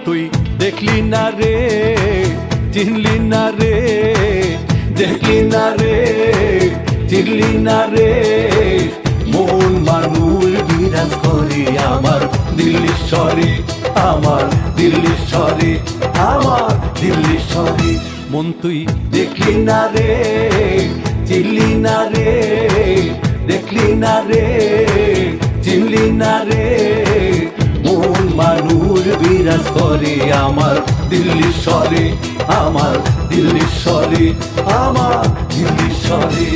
তুই দেখলি না রে, চিনলি না রে, দেখলি না রে, চিনলি না রে, মন মানুষ বিরাজ করি আমার দিল্লির শহরে, আমার দিল্লির শহরে, আমার দিল্লির শহরে। মন তুই দেখলি না রে, চিনলি না রে, দেখলি না রে, চিনলি না রে, মন মানুষ বিরাজ করে আমার দিল্লির শহরে, আমার দিল্লির শহরে, আমার দিল্লির শহরে।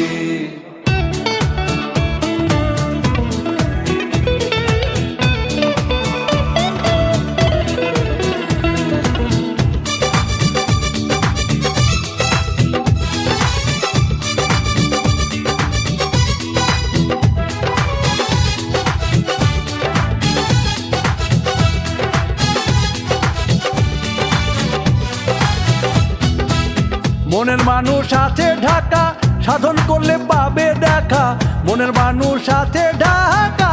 মনের মানুষ আছে ঢাকা, সাধন করলে পাবে দেখা, মনের মানুষ আছে ঢাকা,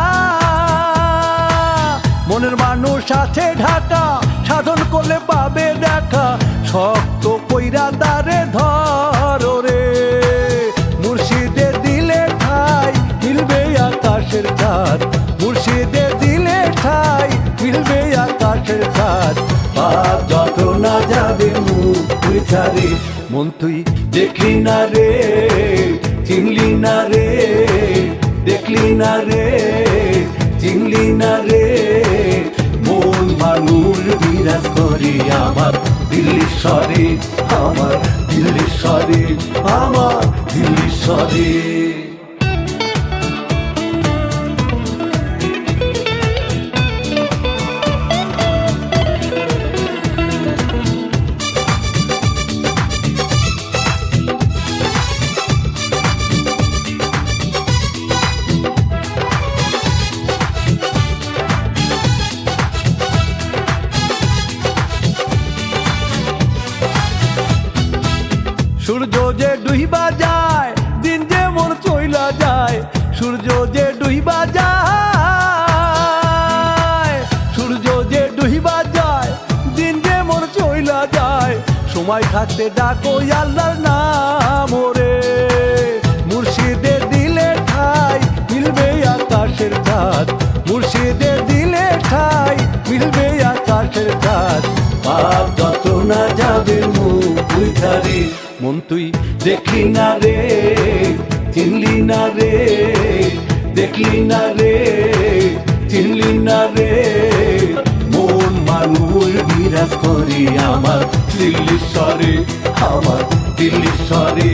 মনের মানুষ আছে ঢাকা, সাধন করলে পাবে দেখা, শক্ত কইরা দারে ধরো রে, মুর্শিদে দিলে ঠাই মিলবে আকাশের ছাদ, মুর্শিদে দিলে ঠাই মিলবে আকাশের ছাদ, পাপ যত না যাবে মুখ ছাড়ে। মন তুই দেখলি না রে, চিনলি না রে, দেখলি না রে, চিনলি না রে, মন মানুষ বিরাজ করি আমার দিল্লির শহরে, আমার দিল্লির শহরে, আমার দিল্লির শহরে। সূর্য যে ডুইবা যায়, দিন যে মোর চইলা যায়, সূর্য যে ডুইবা যায়, সূর্য যে ডুইবা যায়, দিন যে মোর চইলা যায়, সময় থাকতে ডাকো আল্লাহর নাম ওরে, মুর্শিদে দিলে ঠাই মিলবে আকাশের ছাদ, মুর্শিদে দিলে ঠাই মিলবে আকাশের ছাদ, পাপ যত না যাবে মুখ ছাড়ে। মন তুই দেখলি না রে, চিনলি না রে, দেখলি না রে, চিনলি না রে, মন মানুষ বিরাজ করি আমার দিল্লির শহরে, আমার দিল্লির শহরে,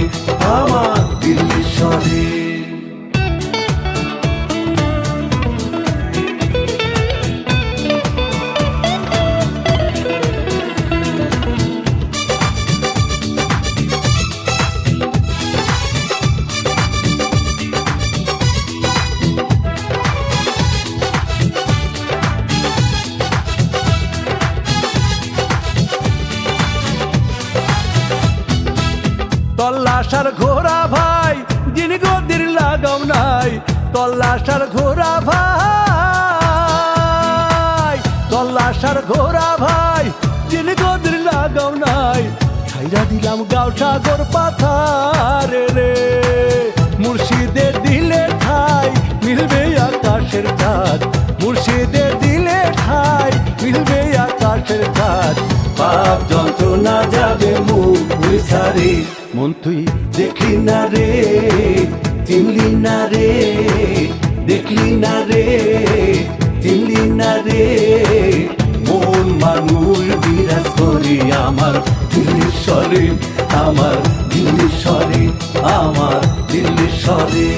আমার দিল্লির শহরে। তল্লাশার ঘোড়া ভাই যিনি গদির লাগাও নাই, তল্লাশার ঘোড়া ভাই, তল্লাশার ঘোড়া ভাই যিনি গদির লাগাও নাই, ছাইরা দিলাম গাও সাগর পাথারে রে, মুর্শিদে দিলে ঠাই মিলবে আকাশের ছাদ, মুর্শিদে দিলে ঠাই মিলবে আকাশের ছাদ, পাপ যন্ত্রণা যাবে মুখ ছাড়ে। মন তুই দেখলি না রে, চিনলি না রে, দেখলি না রে, চিনলি না রে, মন মানুষ বিরাজ করি আমার দিল্লির শহরে, আমার দিল্লির শহরে, আমার দিল্লির শহরে।